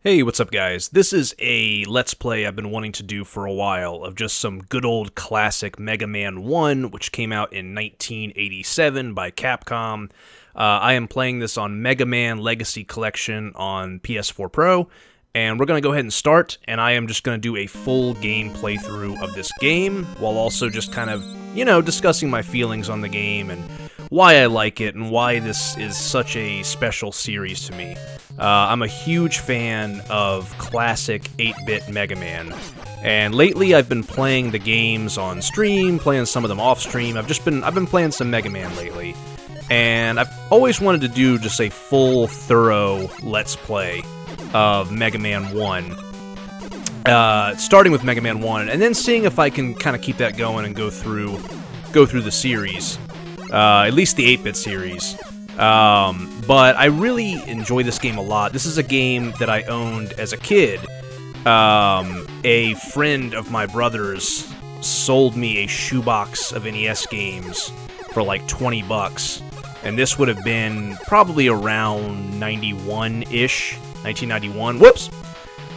Hey, what's up guys? This is a Let's Play I've been wanting to do for a while of just some good old classic Mega Man 1, which came out in 1987 by Capcom. I am playing this on Mega Man Legacy Collection on PS4 Pro, and we're going to go ahead and start, and I am just going to do a full game playthrough of this game, while also just kind of, discussing my feelings on the game, and why I like it, and why this is such a special series to me. I'm a huge fan of classic 8-bit Mega Man, and lately I've been playing the games on stream, playing some of them off stream. I've been playing some Mega Man lately, and I've always wanted to do just a full, thorough Let's Play of Mega Man 1. Starting with Mega Man 1, and then seeing if I can kind of keep that going and go through the series. At least the 8-bit series. But I really enjoy this game a lot. This is a game that I owned as a kid. A friend of my brother's sold me a shoebox of NES games for like 20 bucks. And this would have been probably around 91-ish, 1991. Whoops!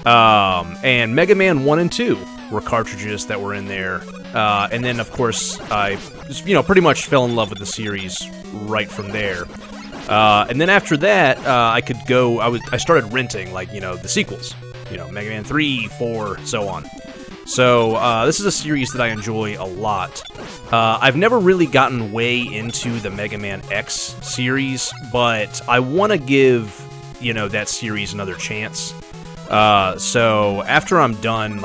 And Mega Man 1 and 2 were cartridges that were in there. And then, of course, I just, pretty much fell in love with the series right from there. And then after that, I started renting, the sequels. Mega Man 3, 4, so on. So, this is a series that I enjoy a lot. I've never really gotten way into the Mega Man X series, but I want to give, that series another chance. So, after I'm done,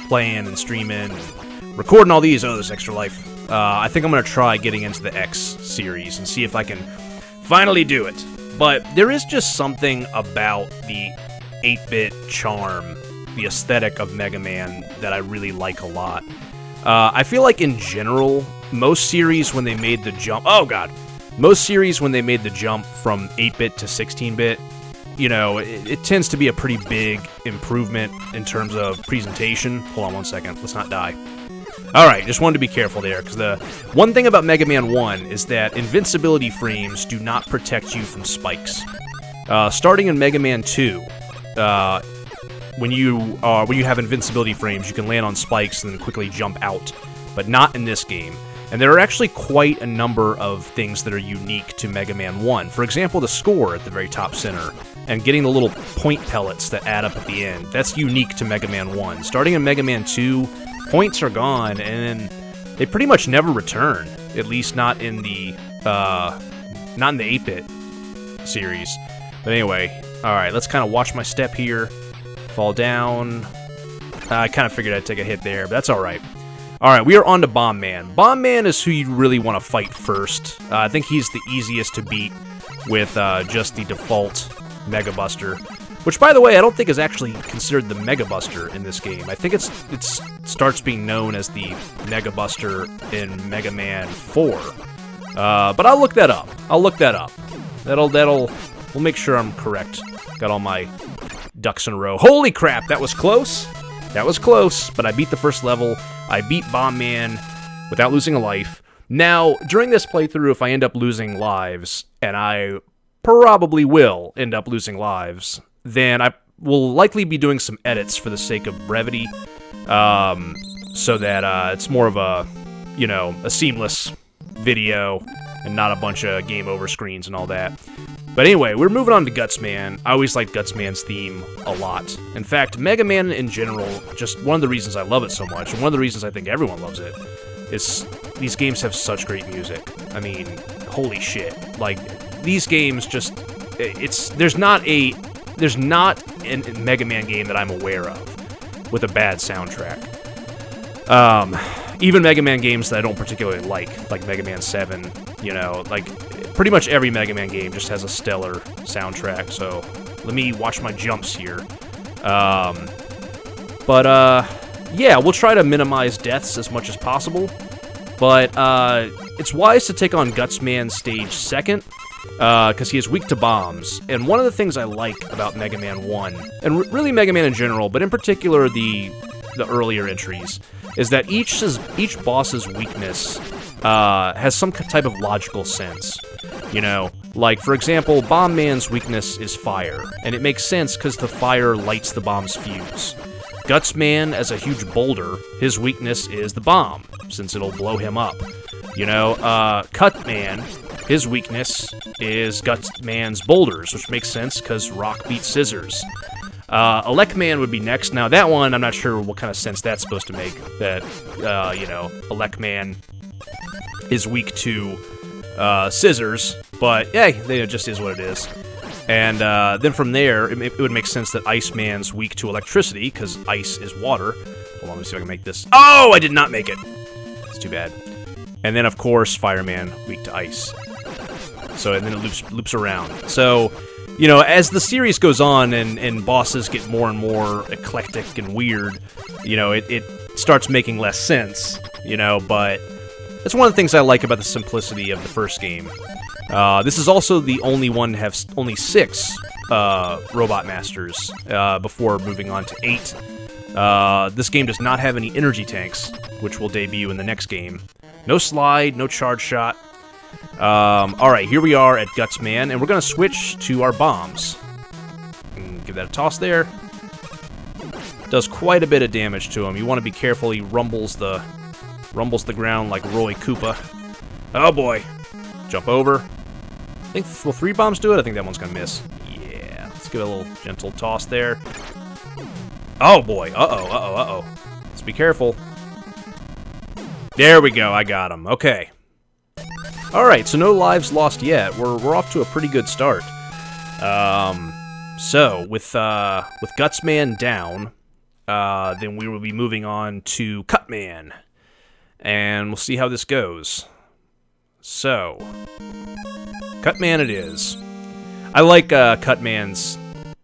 playing and streaming and recording all these, there's Extra Life, I think I'm going to try getting into the X series and see if I can finally do it. But there is just something about the 8-bit charm, the aesthetic of Mega Man that I really like a lot. I feel like in general, most series when they made the jump... Most series when they made the jump from 8-bit to 16-bit, it tends to be a pretty big improvement in terms of presentation. Hold on one second, let's not die. Alright, just wanted to be careful there, because the one thing about Mega Man 1 is that invincibility frames do not protect you from spikes. Starting in Mega Man 2, when you have invincibility frames, you can land on spikes and then quickly jump out, but not in this game. And there are actually quite a number of things that are unique to Mega Man 1. For example, the score at the very top center, and getting the little point pellets that add up at the end. That's unique to Mega Man 1. Starting in Mega Man 2, points are gone, and they pretty much never return. At least not in the 8-bit series. But anyway, alright, let's kind of watch my step here. Fall down. I kind of figured I'd take a hit there, but that's alright. Alright, we are on to Bomb Man. Bomb Man is who you really want to fight first. I think he's the easiest to beat with just the default Mega Buster. Which, by the way, I don't think is actually considered the Mega Buster in this game. I think it starts being known as the Mega Buster in Mega Man 4. But I'll look that up. We'll make sure I'm correct. Got all my ducks in a row. Holy crap, that was close. That was close, but I beat the first level. I beat Bomb Man without losing a life. Now, during this playthrough, if I end up losing lives, and I probably will end up losing lives, then I will likely be doing some edits for the sake of brevity, so that it's more of a, a seamless video and not a bunch of game over screens and all that. But anyway, we're moving on to Guts Man. I always like Guts Man's theme a lot. In fact, Mega Man in general, just one of the reasons I love it so much, and one of the reasons I think everyone loves it, is these games have such great music. I mean, holy shit. These games just... There's not a Mega Man game that I'm aware of with a bad soundtrack. Even Mega Man games that I don't particularly like Mega Man 7, pretty much every Mega Man game just has a stellar soundtrack, so let me watch my jumps here. Yeah, we'll try to minimize deaths as much as possible, but it's wise to take on Guts Man stage second, because he is weak to bombs. And one of the things I like about Mega Man 1, and really Mega Man in general, but in particular the earlier entries, is that each boss's weakness has some type of logical sense. Like, for example, Bomb Man's weakness is fire, and it makes sense because the fire lights the bomb's fuse. Guts Man, as a huge boulder, his weakness is the bomb, since it'll blow him up. You know, Cut Man, his weakness is Guts Man's boulders, which makes sense because rock beats scissors. Elec Man would be next. Now, that one, I'm not sure what kind of sense that's supposed to make, that, you know, Elec Man is weak to scissors, but yeah, it just is what it is. And then from there, it would make sense that Iceman's weak to electricity, because ice is water. Hold on, let me see if I can make this. Oh, I did not make it! It's too bad. And then, of course, Fireman, weak to ice. So, and then it loops around. So, you know, as the series goes on and bosses get more and more eclectic and weird, you know, it starts making less sense, you know, but that's one of the things I like about the simplicity of the first game. This is also the only one to have only 6 Robot Masters before moving on to 8. This game does not have any energy tanks, which will debut in the next game. No slide, no charge shot. Alright, here we are at Guts Man, and we're going to switch to our bombs. Give that a toss there. Does quite a bit of damage to him. You want to be careful, he rumbles the ground like Roy Koopa. Oh boy. Jump over. I think, will 3 bombs do it? I think that one's gonna miss. Yeah, let's give it a little gentle toss there. Oh boy, uh-oh. Let's be careful. There we go, I got him. Okay. Alright, so no lives lost yet. We're off to a pretty good start. So, with Guts Man down, then we will be moving on to Cut Man. And we'll see how this goes. So, Cut Man it is. I like Cut Man's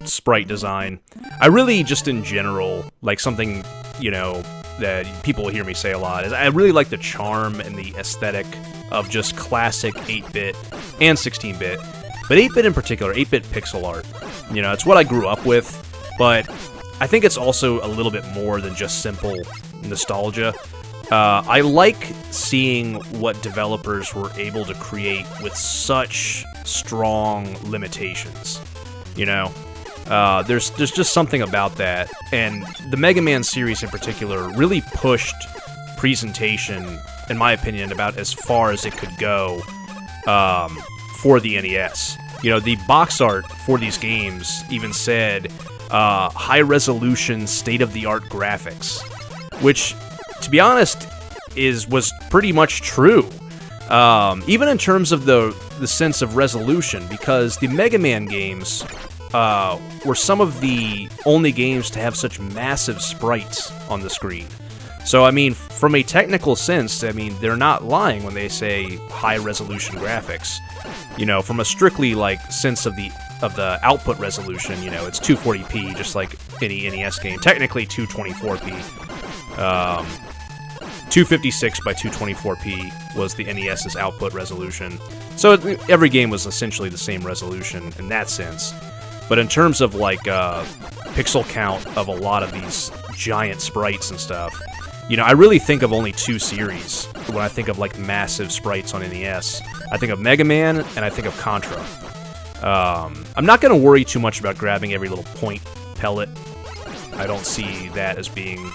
sprite design. I really, just in general, like something, you know, that people will hear me say a lot, is I really like the charm and the aesthetic of just classic 8-bit and 16-bit. But 8-bit in particular, 8-bit pixel art. You know, it's what I grew up with, but I think it's also a little bit more than just simple nostalgia. I like seeing what developers were able to create with such strong limitations. You know, there's just something about that, and the Mega Man series in particular really pushed presentation, in my opinion, about as far as it could go for the NES. You know, the box art for these games even said high-resolution, state-of-the-art graphics, which, to be honest, was pretty much true. Even in terms of the sense of resolution, because the Mega Man games were some of the only games to have such massive sprites on the screen. So, I mean, from a technical sense, I mean, they're not lying when they say high-resolution graphics. You know, from a strictly, like, sense of the output resolution, you know, it's 240p, just like any NES game. Technically, 224p. 256 by 224p was the NES's output resolution. So every game was essentially the same resolution in that sense. But in terms of, like, pixel count of a lot of these giant sprites and stuff, you know, I really think of only 2 series when I think of, like, massive sprites on NES. I think of Mega Man, and I think of Contra. I'm not going to worry too much about grabbing every little point pellet. I don't see that as being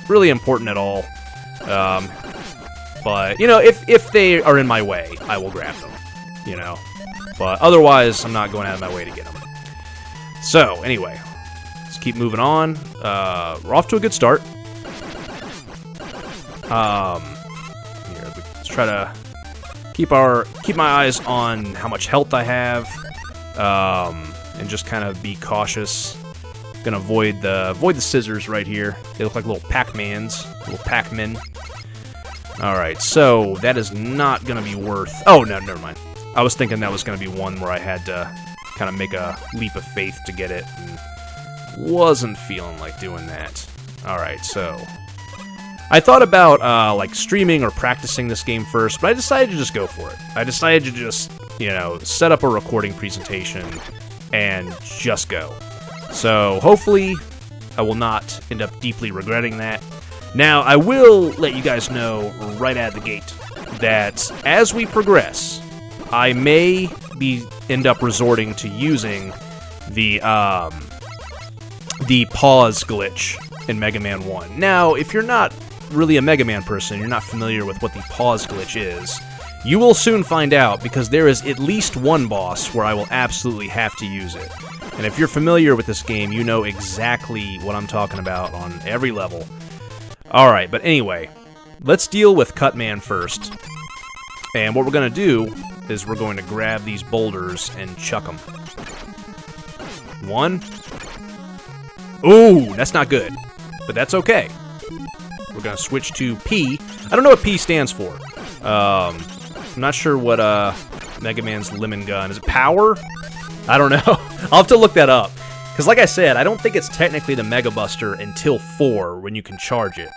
really important at all. But, you know, if they are in my way, I will grab them, you know. But otherwise, I'm not going out of my way to get them. So, anyway, let's keep moving on. We're off to a good start. Here, let's try to keep my eyes on how much health I have, and just kind of be cautious. Gonna avoid the scissors right here. They look like little Pac-Mans, little Pac-Men. All right, so that is not gonna be worth. Oh no, never mind. I was thinking that was gonna be one where I had to kind of make a leap of faith to get it, and wasn't feeling like doing that. All right, so I thought about like streaming or practicing this game first, but I decided to just go for it. I decided to just, you know, set up a recording presentation and just go. So hopefully I will not end up deeply regretting that. Now, I will let you guys know right out of the gate that as we progress, I may end up resorting to using the pause glitch in Mega Man 1. Now, if you're not really a Mega Man person, you're not familiar with what the pause glitch is, you will soon find out, because there is at least one boss where I will absolutely have to use it. And if you're familiar with this game, you know exactly what I'm talking about on every level. Alright, but anyway, let's deal with Cutman first. And what we're going to do is we're going to grab these boulders and chuck them. One. Ooh, that's not good. But that's okay. We're going to switch to P. I don't know what P stands for. I'm not sure what Mega Man's lemon gun. Is it power? I don't know. I'll have to look that up. Because like I said, I don't think it's technically the Mega Buster until 4 when you can charge it.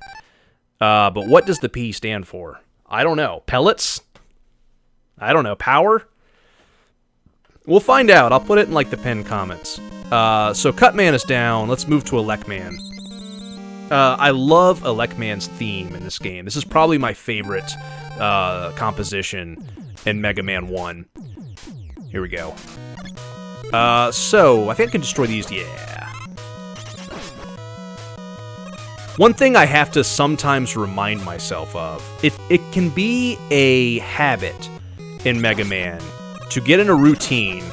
But what does the P stand for? I don't know. Pellets? I don't know. Power? We'll find out. I'll put it in like the pinned comments. So Cutman is down. Let's move to Elec Man. I love Elec Man's theme in this game. This is probably my favorite composition in Mega Man 1. Here we go. So, I think I can destroy these, yeah. One thing I have to sometimes remind myself of, it can be a habit in Mega Man to get in a routine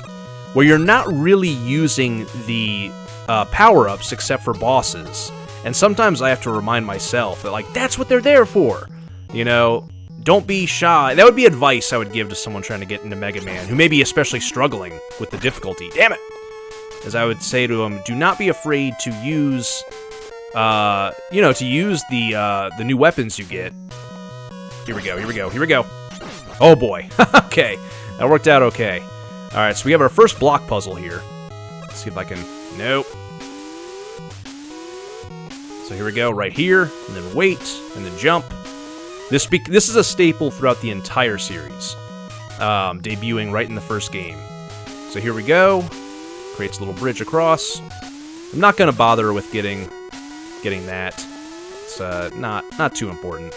where you're not really using the power-ups except for bosses. And sometimes I have to remind myself that, like, that's what they're there for. You know, don't be shy. That would be advice I would give to someone trying to get into Mega Man, who may be especially struggling with the difficulty. Damn it! As I would say to him, do not be afraid to use, you know, to use the new weapons you get. Here we go, here we go, here we go. Oh boy. Okay, that worked out okay. Alright, so we have our first block puzzle here. Let's see if I can... Nope. So here we go, right here, and then wait, and then jump. This is a staple throughout the entire series, debuting right in the first game. So here we go. Creates a little bridge across. I'm not going to bother with getting that. It's not too important.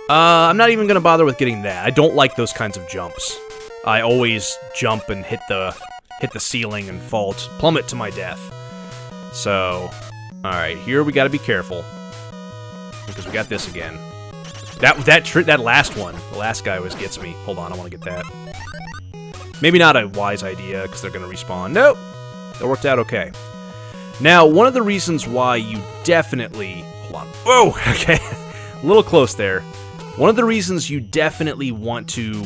I'm not even going to bother with getting that. I don't like those kinds of jumps. I always jump and hit the ceiling and fall, plummet to my death. So, all right, here we got to be careful because we got this again. That last one, the last guy always gets me. Hold on, I want to get that. Maybe not a wise idea because they're going to respawn. Nope, that worked out okay. Now, one of the reasons why you definitely hold on. Whoa, okay, a little close there. One of the reasons you definitely want to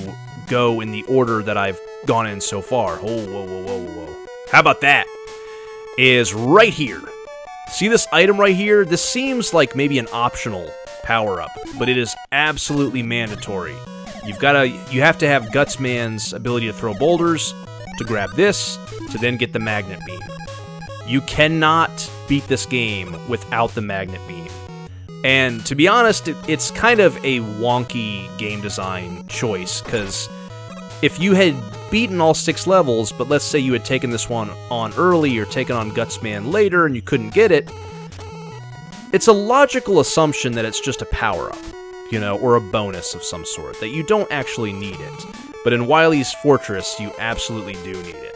go in the order that I've gone in so far. Oh, whoa, whoa, whoa, whoa. How about that? Is right here. See this item right here? This seems like maybe an optional power-up, but it is absolutely mandatory. You have to have Gutsman's ability to throw boulders, to grab this, to then get the magnet beam. You cannot beat this game without the magnet beam. And to be honest, it's kind of a wonky game design choice, because if you had beaten all 6 levels, but let's say you had taken this one on early or taken on Gutsman later and you couldn't get it, it's a logical assumption that it's just a power-up, you know, or a bonus of some sort, that you don't actually need it. But in Wiley's Fortress, you absolutely do need it.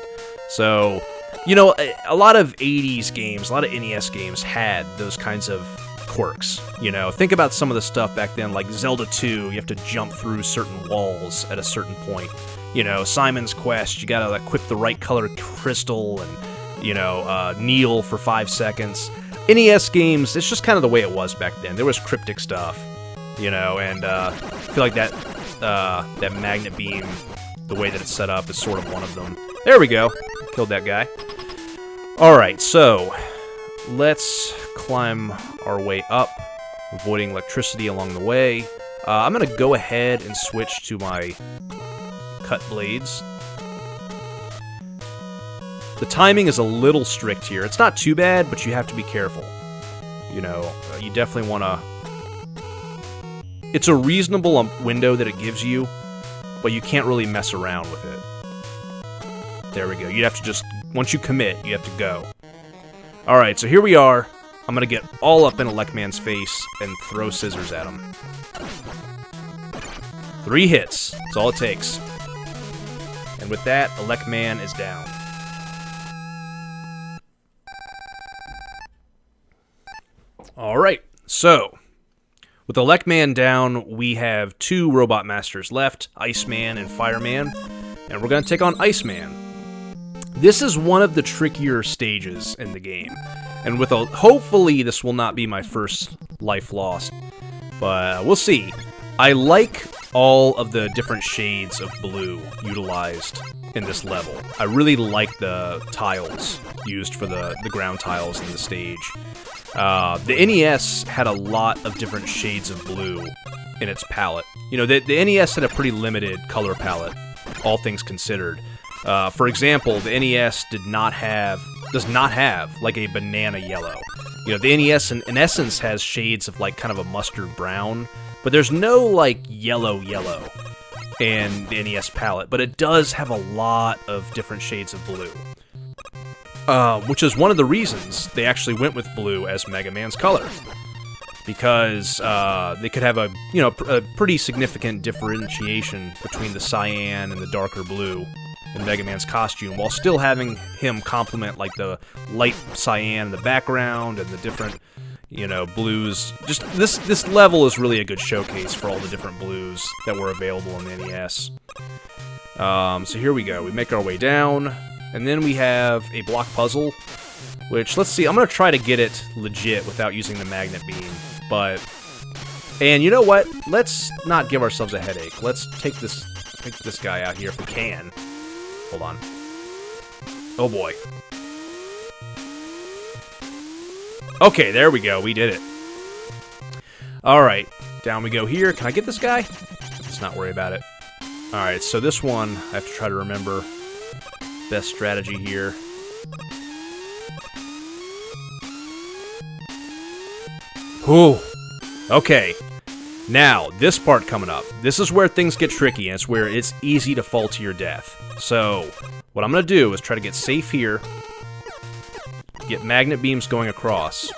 So, you know, a lot of 80s games, a lot of NES games had those kinds of quirks, you know. Think about some of the stuff back then, like Zelda 2, you have to jump through certain walls at a certain point. You know, Simon's Quest, you gotta equip the right color crystal and, you know, kneel for 5 seconds. NES games, it's just kind of the way it was back then. There was cryptic stuff, you know, and I feel like that magnet beam, the way that it's set up, is sort of one of them. There we go. Killed that guy. Alright, so let's climb our way up, avoiding electricity along the way. I'm going to go ahead and switch to my cut blades. The timing is a little strict here. It's not too bad, but you have to be careful. You know, you definitely want to... It's a reasonable window that it gives you, but you can't really mess around with it. There we go. You have to just... Once you commit, you have to go. Alright, so here we are. I'm going to get all up in Elec Man's face and throw scissors at him. 3 hits. That's all it takes. And with that, Elec Man is down. Alright, so with Elec Man down, we have 2 Robot Masters left, Iceman and Fireman, and we're going to take on Iceman. This is one of the trickier stages in the game, and with hopefully this will not be my first life lost, but we'll see. I like all of the different shades of blue utilized in this level. I really like the tiles used for the ground tiles in the stage. The NES had a lot of different shades of blue in its palette. You know, the NES had a pretty limited color palette, all things considered. For example, the NES does not have like a banana yellow. You know, the NES in essence has shades of like kind of a mustard brown, but there's no like yellow in the NES palette, but it does have a lot of different shades of blue. Which is one of the reasons they actually went with blue as Mega Man's color. Because they could have a pretty significant differentiation between the cyan and the darker blue in Mega Man's costume, while still having him complement like the light cyan in the background and the different, blues. Just this level is really a good showcase for all the different blues that were available in the NES. So here we go. We make our way down. And then we have a block puzzle, which, let's see, I'm going to try to get it legit without using the magnet beam, and you know what? Let's not give ourselves a headache. Let's take this guy out here if we can. Hold on. Oh boy. Okay, there we go. We did it. Alright, down we go here. Can I get this guy? Let's not worry about it. Alright, so this one, I have to try to remember best strategy here. Whew. Okay. Now, this part coming up. This is where things get tricky, and it's where it's easy to fall to your death. So, what I'm going to do is try to get safe here. Get magnet beams going across.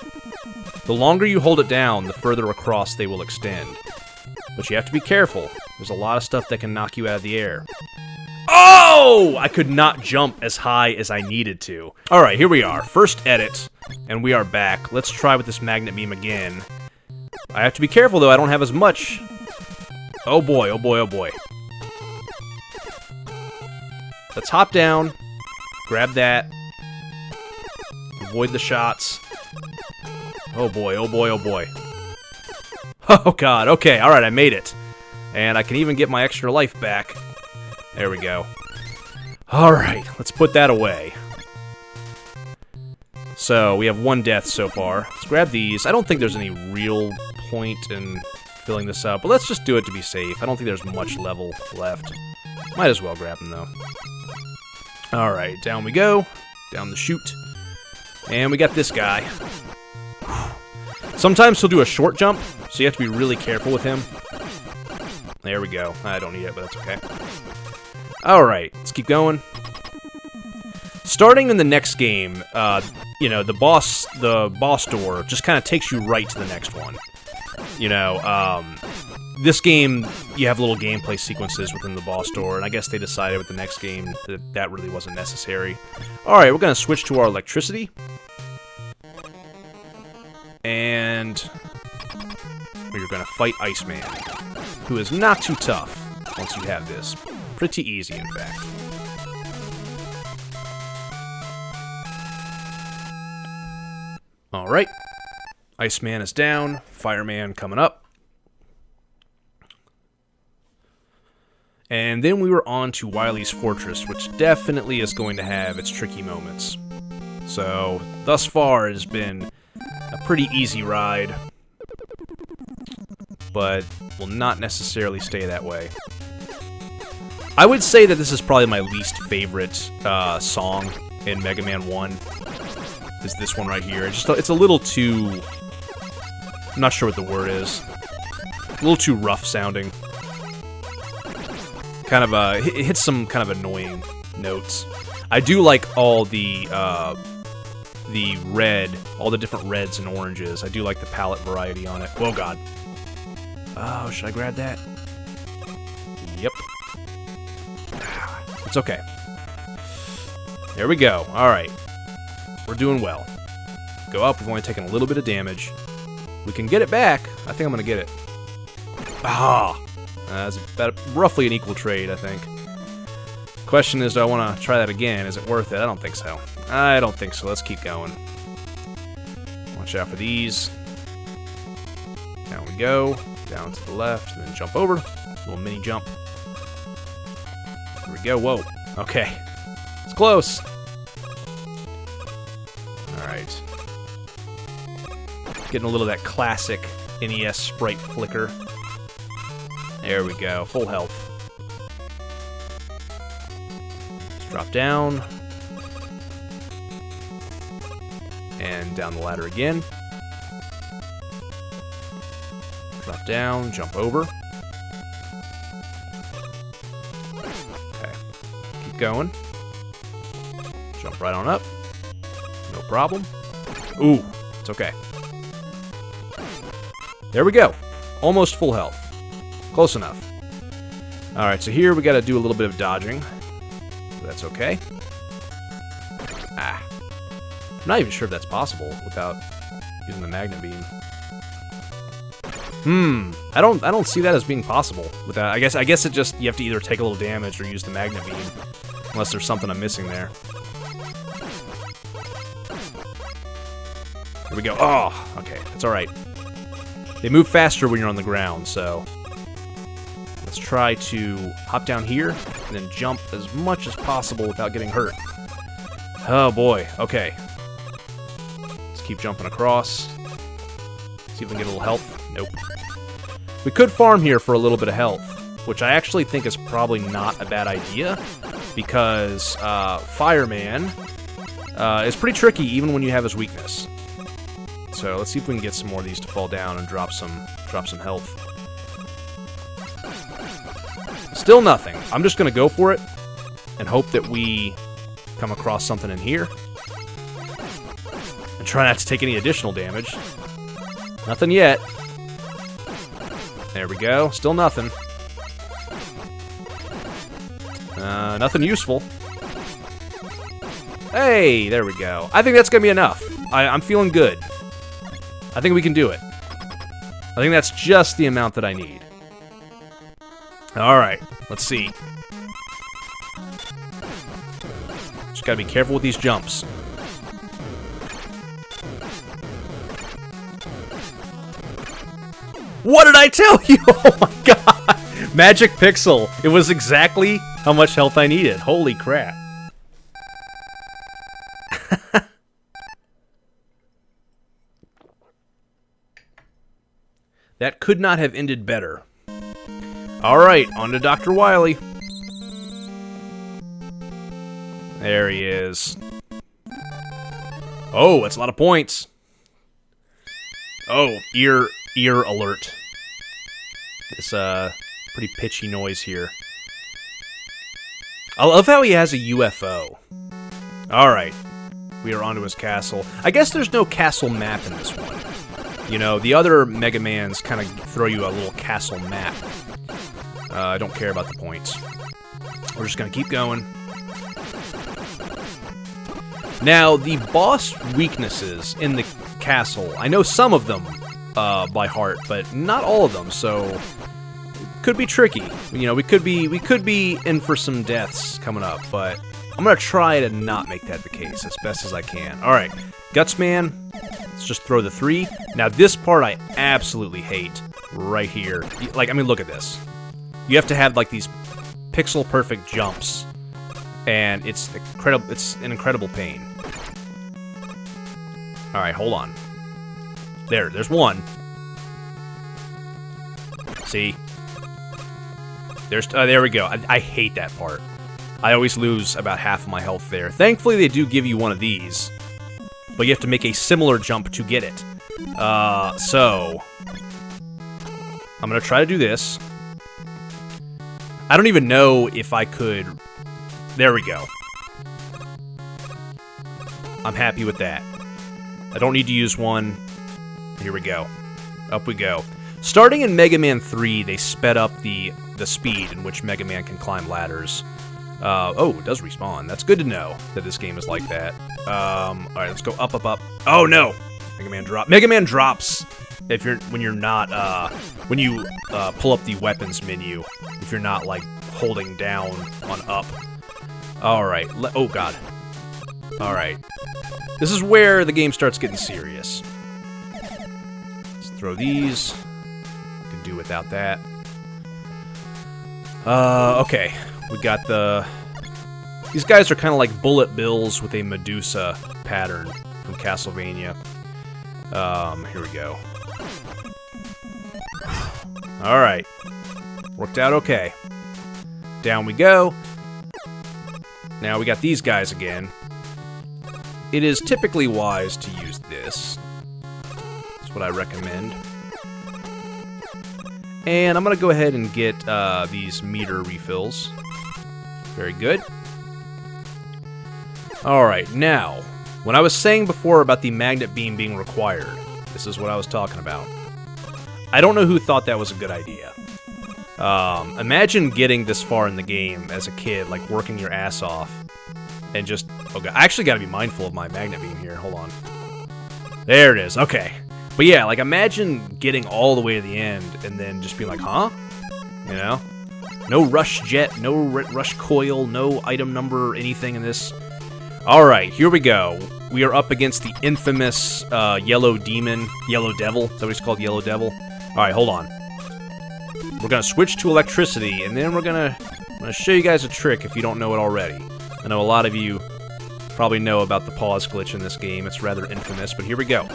The longer you hold it down, the further across they will extend. But you have to be careful. There's a lot of stuff that can knock you out of the air. Oh! I could not jump as high as I needed to. Alright, here we are. First edit, and we are back. Let's try with this magnet beam again. I have to be careful, though. I don't have as much. Oh boy, oh boy, oh boy. Let's hop down. Grab that. Avoid the shots. Oh boy, oh boy, oh boy. Oh god, okay, alright, I made it. And I can even get my extra life back. There we go. Alright, let's put that away. So, we have 1 death so far. Let's grab these. I don't think there's any real point in filling this up, but let's just do it to be safe. I don't think there's much level left. Might as well grab them, though. Alright, down we go. Down the chute. And we got this guy. Sometimes he'll do a short jump, so you have to be really careful with him. There we go. I don't need it, but that's okay. Alright, let's keep going. Starting in the next game, the boss door just kind of takes you right to the next one. This game, you have little gameplay sequences within the boss door, and I guess they decided with the next game that that really wasn't necessary. Alright, we're going to switch to our electricity. And we're going to fight Iceman, who is not too tough once you have this. Pretty easy, in fact. Alright. Iceman is down. Fireman coming up. And then we were on to Wiley's Fortress, which definitely is going to have its tricky moments. So, thus far, it has been a pretty easy ride, but will not necessarily stay that way. I would say that this is probably my least favorite song in Mega Man 1, is this one right here. It's a little too... I'm not sure what the word is. A little too rough sounding. Kind of, it hits some kind of annoying notes. I do like all the red, all the different reds and oranges. I do like the palette variety on it. Oh god. Oh, should I grab that? Yep. It's okay. There we go. Alright. We're doing well. Go up. We've only taken a little bit of damage. We can get it back. I think I'm going to get it. Ah! That's about roughly an equal trade, I think. Question is, do I want to try that again? Is it worth it? I don't think so. I don't think so. Let's keep going. Watch out for these. Down we go. Down to the left, and then jump over. Little mini jump. Here we go. Whoa. Okay. It's close. Alright. Getting a little of that classic NES sprite flicker. There we go. Full health. Let's drop down. And down the ladder again. Drop down, jump over. Okay. Keep going. Jump right on up. No problem. Ooh, it's okay. There we go. Almost full health. Close enough. Alright, so here we gotta do a little bit of dodging. That's okay. Ah. I'm not even sure if that's possible without using the magnet beam. I don't see that as being possible without. I guess it just, you have to either take a little damage or use the magnet beam, unless there's something I'm missing there. Here we go. Oh, okay, that's all right. They move faster when you're on the ground, so let's try to hop down here and then jump as much as possible without getting hurt. Oh boy. Okay. Let's keep jumping across. See if we can get a little health. Nope. We could farm here for a little bit of health, which I actually think is probably not a bad idea, because Fireman is pretty tricky even when you have his weakness. So let's see if we can get some more of these to fall down and drop some health. Still nothing. I'm just gonna go for it and hope that we come across something in here. And try not to take any additional damage. Nothing yet. There we go. Still nothing. Nothing useful. Hey, there we go. I think that's gonna be enough. I'm feeling good. I think we can do it. I think that's just the amount that I need. Alright, let's see. Just gotta be careful with these jumps. What did I tell you? Oh my god! Magic Pixel. It was exactly how much health I needed. Holy crap. That could not have ended better. Alright, on to Dr. Wiley. There he is. Oh, that's a lot of points. Oh, ear alert. This, pretty pitchy noise here. I love how he has a UFO. Alright. We are onto his castle. I guess there's no castle map in this one. You know, the other Mega Mans kind of throw you a little castle map. I don't care about the points. We're just gonna keep going. Now, the boss weaknesses in the castle, I know some of them by heart, but not all of them, so it could be tricky. You know, we could be in for some deaths coming up, but I'm gonna try to not make that the case as best as I can. Alright, Gutsman, let's just throw the 3. Now, this part I absolutely hate right here. Like, I mean, look at this. You have to have, like, these pixel-perfect jumps, and it's incredible. It's an incredible pain. Alright, hold on. There's one. See? There we go. I hate that part. I always lose about half of my health there. Thankfully, they do give you one of these, but you have to make a similar jump to get it. So I'm gonna try to do this. I don't even know if I could. There we go. I'm happy with that. I don't need to use one. Here we go. Up we go. Starting in Mega Man 3, they sped up the speed in which Mega Man can climb ladders. Oh, it does respawn. That's good to know that this game is like that. Alright, let's go up, up, up. Oh, no! Mega Man drop. Mega Man drops when you pull up the weapons menu, if you're not, like, holding down on up. Alright, oh, God. Alright. This is where the game starts getting serious. Let's throw these. Can do without that. Okay. We got these guys are kind of like bullet bills with a Medusa pattern from Castlevania. Here we go. Alright. Worked out okay. Down we go. Now we got these guys again. It is typically wise to use this. That's what I recommend. And I'm going to go ahead and get these meter refills. Very good. Alright, now, when I was saying before about the magnet beam being required, this is what I was talking about. I don't know who thought that was a good idea. Imagine getting this far in the game as a kid, like working your ass off, and just... Okay, I actually got to be mindful of my magnet beam here. Hold on. There it is. Okay. But yeah, like imagine getting all the way to the end and then just being like, huh? You know? No rush jet, no rush coil, no item number, anything in this. Alright, here we go. We are up against the infamous Yellow Demon, Yellow Devil. Is that what he's called? Yellow Devil? Alright, hold on. We're gonna switch to electricity, and then I'm gonna show you guys a trick if you don't know it already. I know a lot of you probably know about the pause glitch in this game. It's rather infamous, but here we go.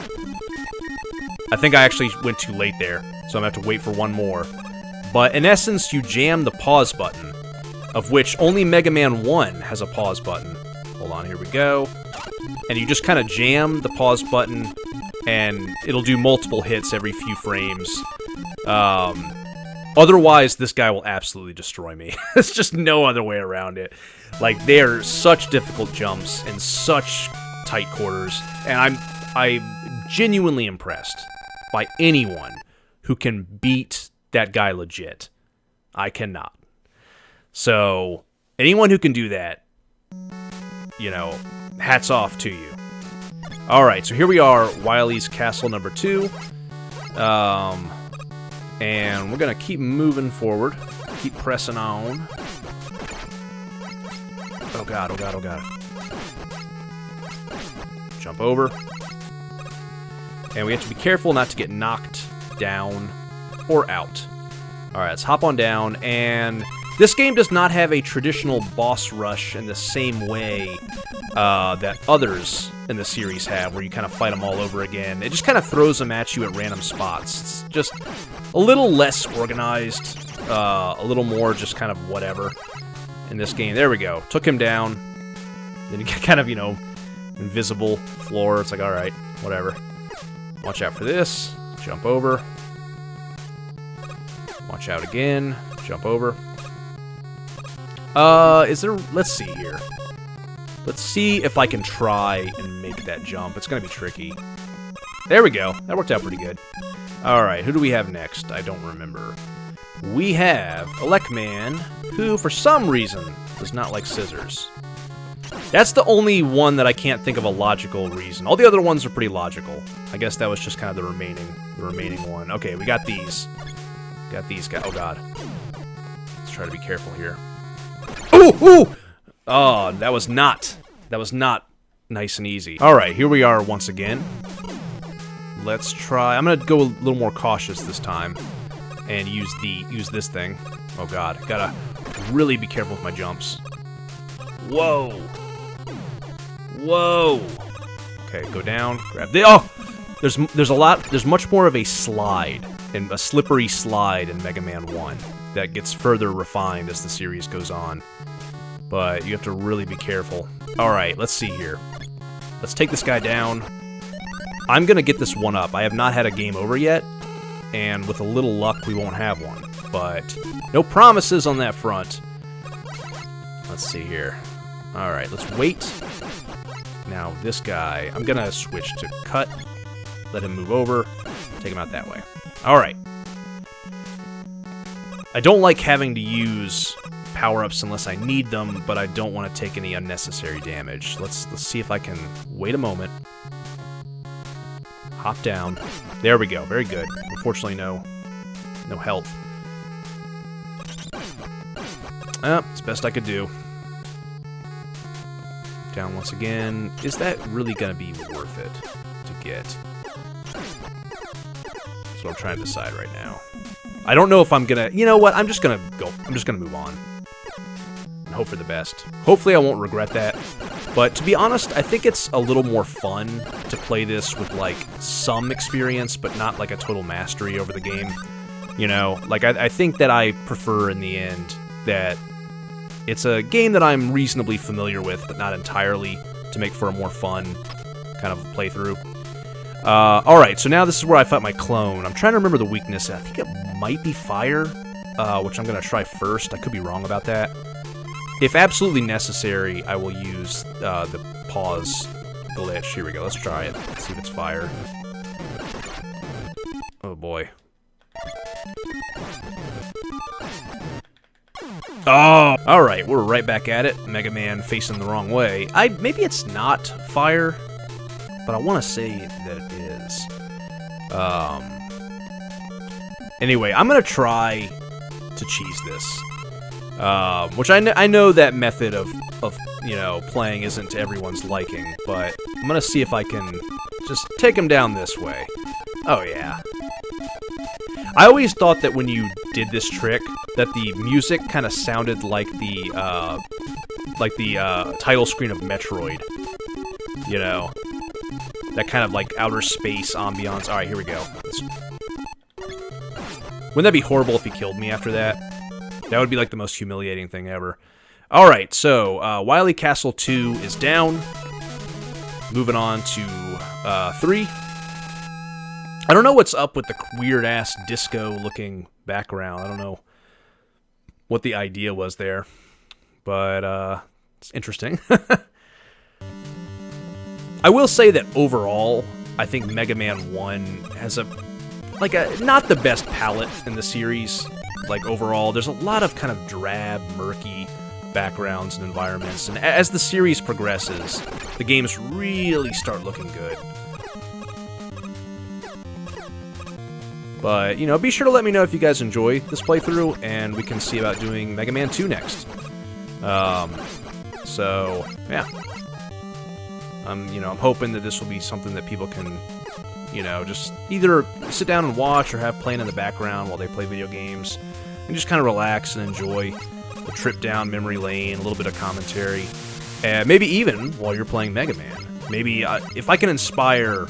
I think I actually went too late there, so I'm gonna have to wait for one more. But in essence, you jam the pause button, of which only Mega Man 1 has a pause button. Hold on, here we go. And you just kind of jam the pause button, and it'll do multiple hits every few frames. Otherwise, this guy will absolutely destroy me. There's just no other way around it. Like, they are such difficult jumps and such tight quarters, and I'm genuinely impressed by anyone who can beat that guy legit. I cannot. So, anyone who can do that, you know, hats off to you. Alright, so here we are, Wiley's Castle number 2. And we're gonna keep moving forward. Keep pressing on. Oh god, oh god, oh god. Jump over. And we have to be careful not to get knocked down or out. Alright, let's hop on down, and this game does not have a traditional boss rush in the same way that others in the series have, where you kind of fight them all over again. It just kind of throws them at you at random spots. It's just a little less organized, a little more just kind of whatever in this game. There we go. Took him down. Then you get kind of, you know, invisible floor. It's like, alright, whatever. Watch out for this. Jump over. Watch out again. Jump over. Is there... Let's see here. Let's see if I can try and make that jump. It's gonna be tricky. There we go. That worked out pretty good. Alright, who do we have next? I don't remember. We have Elec Man, who, for some reason, does not like scissors. That's the only one that I can't think of a logical reason. All the other ones are pretty logical. I guess that was just kind of the remaining one. Okay, we got these. Got these guys. Oh, God. Let's try to be careful here. Ooh! Ooh! Oh, that was not nice and easy. Alright, here we are once again. Let's try... I'm gonna go a little more cautious this time. And use this thing. Oh god, gotta really be careful with my jumps. Whoa! Whoa! Okay, go down, grab the... Oh! There's much more of a slide, and a slippery slide in Mega Man 1 that gets further refined as the series goes on. But you have to really be careful. Alright, let's see here. Let's take this guy down. I'm gonna get this one up. I have not had a game over yet, and with a little luck, we won't have one. But no promises on that front. Let's see here. Alright, let's wait. Now, this guy, I'm gonna switch to cut. Let him move over. Take him out that way. Alright. I don't like having to use power-ups unless I need them, but I don't want to take any unnecessary damage. Let's see if I can wait a moment. Hop down. There we go. Very good. Unfortunately, no health. It's best I could do. Down once again. Is that really going to be worth it to get? That's what I'm trying to decide right now. I don't know if I'm gonna... You know what? I'm just gonna go. I'm just gonna move on. And hope for the best. Hopefully I won't regret that. But to be honest, I think it's a little more fun to play this with, like, some experience, but not, like, a total mastery over the game. You know? Like, I think that I prefer, in the end, that it's a game that I'm reasonably familiar with, but not entirely, to make for a more fun kind of playthrough. Alright, so now this is where I fight my clone. I'm trying to remember the weakness. I think it might be fire, which I'm going to try first. I could be wrong about that. If absolutely necessary, I will use the pause glitch. Here we go. Let's try it. Let's see if it's fire. Oh, boy. Oh! Alright, we're right back at it. Mega Man facing the wrong way. Maybe it's not fire, but I want to say that it is. Anyway, I'm going to try to cheese this. Which I know that method of, you know, playing isn't to everyone's liking, but I'm going to see if I can just take him down this way. Oh, yeah. I always thought that when you did this trick, that the music kind of sounded like the title screen of Metroid. You know? That kind of, like, outer space ambiance. Alright, here we go. Wouldn't that be horrible if he killed me after that? That would be, like, the most humiliating thing ever. Alright, so, Wiley Castle 2 is down. Moving on to, 3. I don't know what's up with the weird-ass disco-looking background. I don't know what the idea was there. But, it's interesting. I will say that overall, I think Mega Man 1 has not the best palette in the series. Like, overall, there's a lot of kind of drab, murky backgrounds and environments. And as the series progresses, the games really start looking good. But, you know, be sure to let me know if you guys enjoy this playthrough, and we can see about doing Mega Man 2 next. So, yeah. I'm hoping that this will be something that people can, you know, just either sit down and watch or have playing in the background while they play video games, and just kind of relax and enjoy the trip down memory lane, a little bit of commentary, and maybe even while you're playing Mega Man. Maybe if I can inspire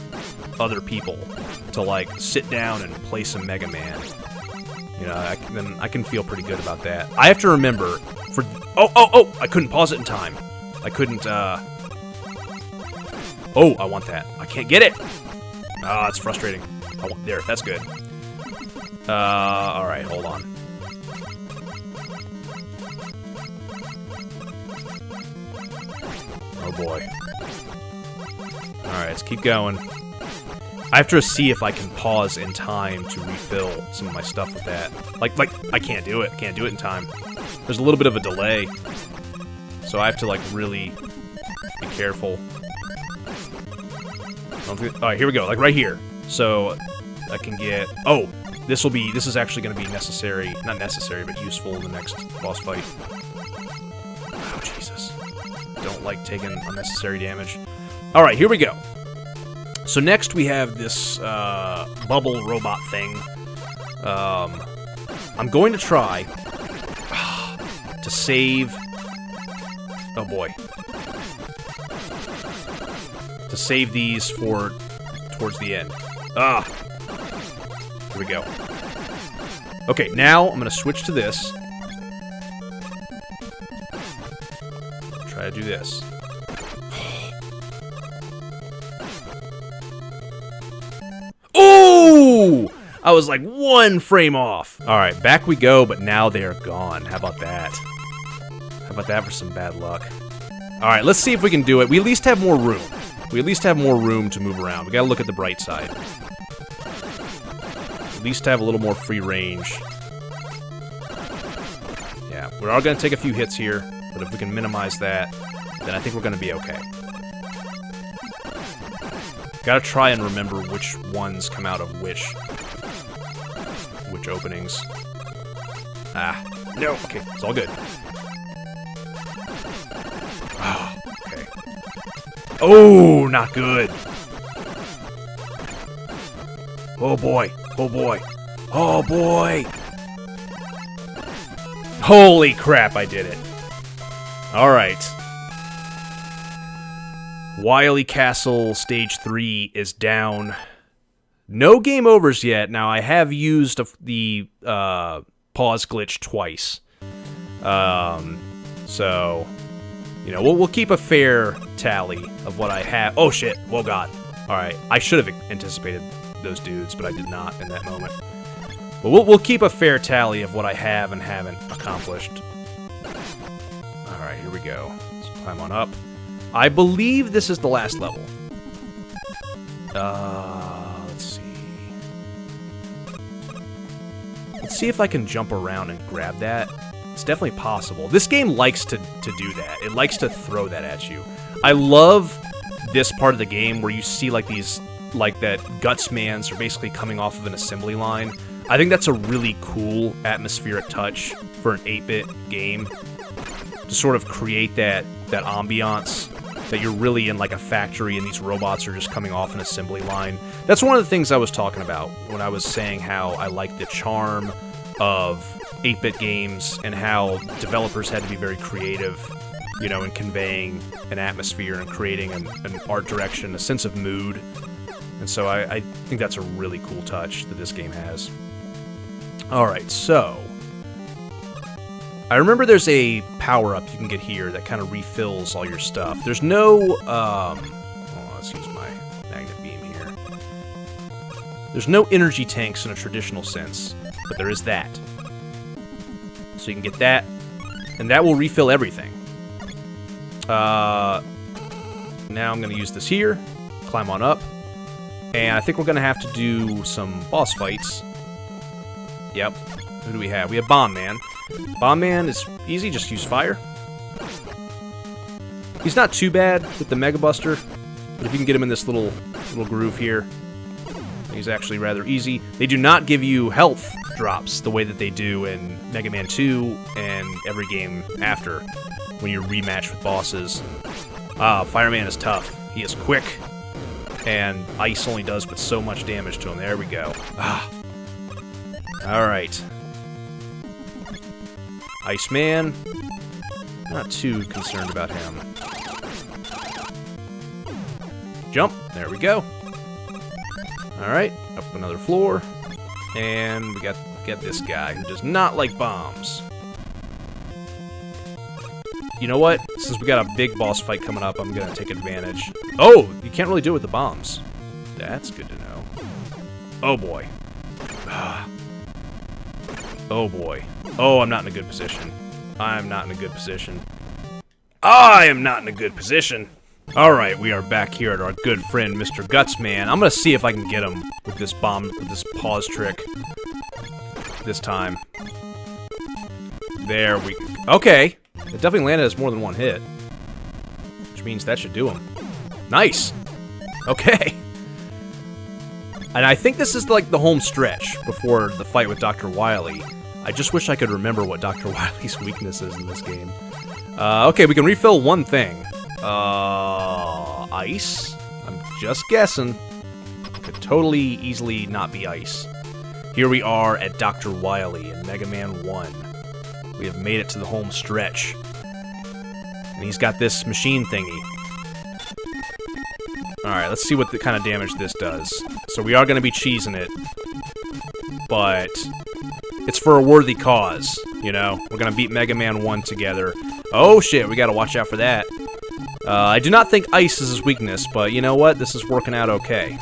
other people to, like, sit down and play some Mega Man, you know, then I can feel pretty good about that. I have to remember for... Oh! I couldn't pause it in time. I couldn't, Oh, I want that. I can't get it! Ah, it's frustrating. There, that's good. Alright, hold on. Oh boy. Alright, let's keep going. I have to see if I can pause in time to refill some of my stuff with that. Like, I can't do it. I can't do it in time. There's a little bit of a delay. So I have to, like, really be careful. Alright, here we go. Like, right here. So, I can get... Oh! This is actually going to be necessary. Not necessary, but useful in the next boss fight. Oh, Jesus. Don't like taking unnecessary damage. Alright, here we go. So next we have this bubble robot thing. I'm going to try to save... Oh boy. To save these for towards the end. Ah! Here we go. Okay, now I'm going to switch to this. Try to do this. Ooh! I was like 1 frame off. Alright, back we go, but now they are gone. How about that? How about that for some bad luck? Alright, let's see if we can do it. We at least have more room. We at least have more room to move around. We gotta look at the bright side. At least have a little more free range. Yeah, Yeah, we are going to take a few hits here, but if we can minimize that, then I think we're going to be okay. Gotta try and remember which ones come out of which openings. Ah, no, okay, it's all good. Ah, okay. Oh, not good. Oh boy, oh boy, oh boy. Holy crap, I did it. Alright. Wiley Castle Stage 3 is down. No game overs yet. Now, I have used the pause glitch twice. So, you know, we'll keep a fair tally of what I have. Oh, shit. Oh, God. Alright. I should have anticipated those dudes, but I did not in that moment. But we'll keep a fair tally of what I have and haven't accomplished. Alright, here we go. Let's climb on up. I believe this is the last level. Let's see. Let's see if I can jump around and grab that. It's definitely possible. This game likes to do that. It likes to throw that at you. I love this part of the game where you see like these, like that Gutsmans are basically coming off of an assembly line. I think that's a really cool atmospheric touch for an 8-bit game. To sort of create that ambiance that you're really in like a factory and these robots are just coming off an assembly line. That's one of the things I was talking about when I was saying how I like the charm of 8-bit games and how developers had to be very creative, you know, in conveying an atmosphere and creating an art direction, a sense of mood. And so I think that's a really cool touch that this game has. Alright, so I remember there's a power-up you can get here that kind of refills all your stuff. There's no, let's use my magnet beam here. There's no energy tanks in a traditional sense, but there is that. So you can get that, and that will refill everything. Now I'm going to use this here, climb on up, and I think we're going to have to do some boss fights. Yep. Who do we have? We have Bomb Man. Bomb Man is easy, just use fire. He's not too bad with the Mega Buster, but if you can get him in this little groove here, he's actually rather easy. They do not give you health drops the way that they do in Mega Man 2 and every game after when you rematch with bosses. Fireman is tough. He is quick, and ice only does but so much damage to him. There we go. Alright. Iceman. Not too concerned about him. Jump. There we go. Alright. Up another floor. And we got this guy who does not like bombs. You know what? Since we got a big boss fight coming up, I'm gonna take advantage. Oh! You can't really do it with the bombs. That's good to know. Oh boy. Oh boy. Oh, I'm not in a good position. I'm not in a good position. I am not in a good position. Alright, we are back here at our good friend, Mr. Gutsman. I'm gonna see if I can get him with this pause trick. This time. There we go. Okay. It definitely landed as more than one hit. Which means that should do him. Nice! Okay. And I think this is like the home stretch before the fight with Dr. Wiley. I just wish I could remember what Dr. Wiley's weakness is in this game. Okay, we can refill one thing. Ice? I'm just guessing. Could totally, easily not be ice. Here we are at Dr. Wiley in Mega Man 1. We have made it to the home stretch. And he's got this machine thingy. Alright, let's see what the kind of damage this does. So we are going to be cheesing it. But it's for a worthy cause, you know? We're going to beat Mega Man 1 together. Oh shit, we got to watch out for that. I do not think ice is his weakness, but you know what? This is working out okay.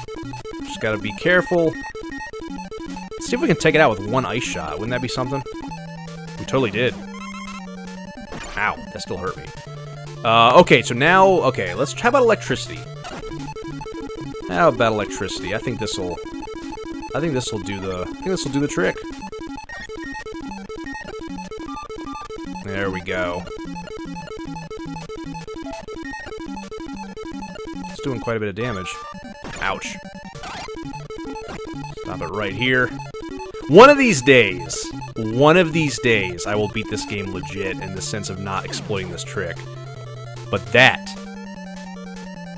Just got to be careful. Let's see if we can take it out with one ice shot. Wouldn't that be something? We totally did. Ow, that still hurt me. Okay, so now, okay, how about electricity? How about electricity? I think this'll do the trick. There we go. It's doing quite a bit of damage. Ouch. Stop it right here. One of these days, I will beat this game legit in the sense of not exploiting this trick. But that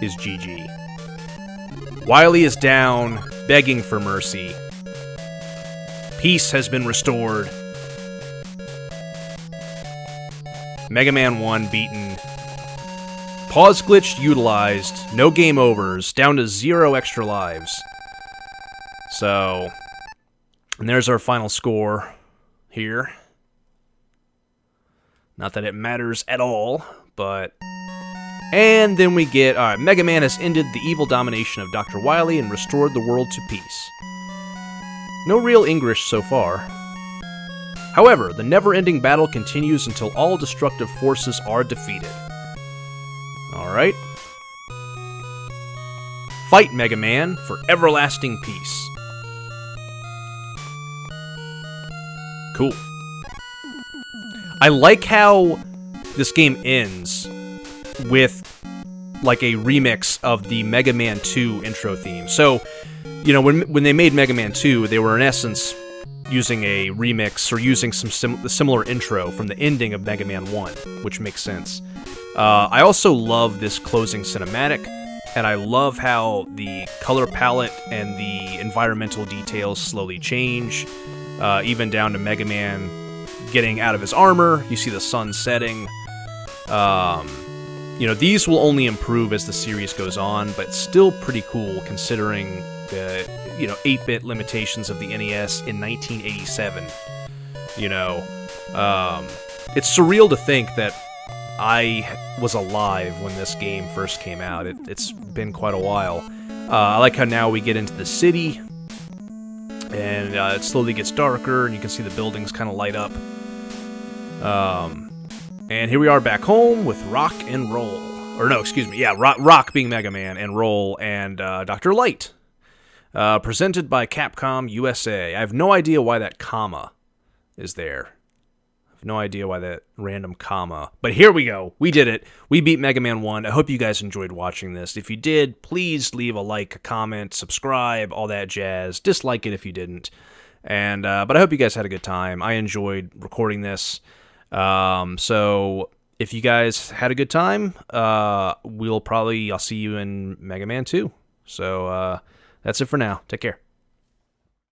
is GG. Wiley is down, begging for mercy. Peace has been restored. Mega Man 1 beaten. Pause glitch utilized. No game overs. Down to 0 extra lives. So, and there's our final score here. Not that it matters at all, but... And then we get, alright, Mega Man has ended the evil domination of Dr. Wiley and restored the world to peace. No real English so far. However, the never-ending battle continues until all destructive forces are defeated. Alright. Fight, Mega Man, for everlasting peace. Cool. I like how this game ends with like a remix of the Mega Man 2 intro theme. So, you know, when they made Mega Man 2, they were in essence using a remix or using some similar intro from the ending of Mega Man 1, which makes sense. I also love this closing cinematic, and I love how the color palette and the environmental details slowly change, even down to Mega Man getting out of his armor. You see the sun setting. You know, these will only improve as the series goes on, but still pretty cool considering the, you know, 8-bit limitations of the NES in 1987. You know, it's surreal to think that I was alive when this game first came out. It's been quite a while. I like how now we get into the city, and it slowly gets darker, and you can see the buildings kind of light up. And here we are back home with Rock and Roll. Or no, excuse me, yeah, Rock being Mega Man, and Roll and Dr. Light. Presented by Capcom USA. I have no idea why that comma is there. I have no idea why that random comma. But here we go. We did it. We beat Mega Man 1. I hope you guys enjoyed watching this. If you did, please leave a like, a comment, subscribe, all that jazz. Dislike it if you didn't. And but I hope you guys had a good time. I enjoyed recording this. So if you guys had a good time, I'll see you in Mega Man 2. So that's it for now. Take care.